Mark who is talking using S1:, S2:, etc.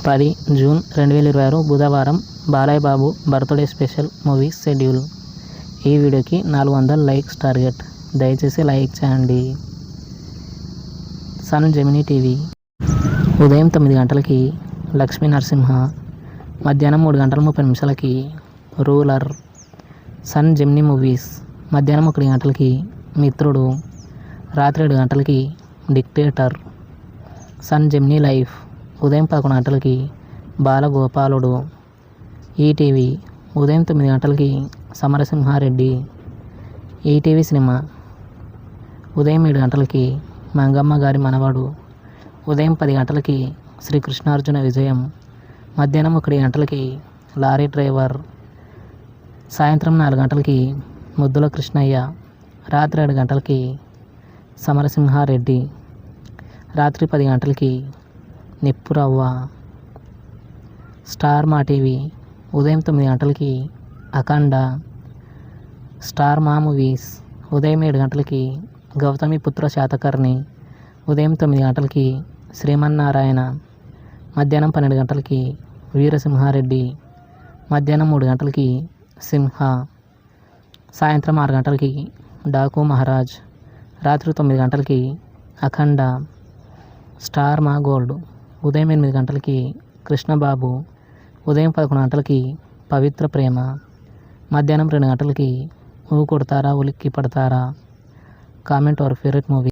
S1: 10 June 2026 బుధవారం Balayya Babu birthday special movie schedule. ఈ వీడియోకి 400 లైక్స్ టార్గెట్. దయచేసి లైక్ చేయండి. సన్ జెమినీ టీవీ ఉదయం 9 గంటలకి లక్ష్మీ నరసింహ, మధ్యాహ్నం 3 గంటల 30 నిమిషాలకి రూలర్. సన్ జెమినీ మూవీస్ మధ్యాహ్నం 1 గంటలకి మిత్రుడు, రాత్రి 7 గంటలకి డిక్టేటర్. సన్ జెమినీ లైఫ్ ఉదయం 11 గంటలకి బాలగోపాలుడు. ఈటీవీ ఉదయం 9 గంటలకి సమరసింహారెడ్డి. ఈటీవీ సినిమా ఉదయం 7 గంటలకి మంగమ్మ గారి మనవడు. ఉదయం 10 గంటలకి శ్రీకృష్ణార్జున విజయం. మధ్యాహ్నం 1 గంటలకి లారీ డ్రైవర్. సాయంత్రం 4 గంటలకి ముద్దుల కృష్ణయ్య. రాత్రి 7 గంటలకి సమరసింహారెడ్డి. రాత్రి 10 గంటలకి నిప్పురవ్వ. స్టార్ మా టీవీ ఉదయం 9 గంటలకి అఖండ. స్టార్ మా మూవీస్ ఉదయం 7 గంటలకి గౌతమి పుత్ర శాతకర్ణి. ఉదయం 9 గంటలకి శ్రీమన్నారాయణ. మధ్యాహ్నం 12 గంటలకి వీరసింహారెడ్డి. మధ్యాహ్నం 3 గంటలకి సింహ. సాయంత్రం 6 గంటలకి డాకు మహారాజ్. రాత్రి 9 గంటలకి అఖండ. స్టార్ మా గోల్డ్ ఉదయం 8 గంటలకి కృష్ణబాబు. ఉదయం 11 గంటలకి పవిత్ర ప్రేమ. మధ్యాహ్నం 2 గంటలకి ఊ కొడతారా ఉలిక్కి పడతారా. Comment our favourite movie.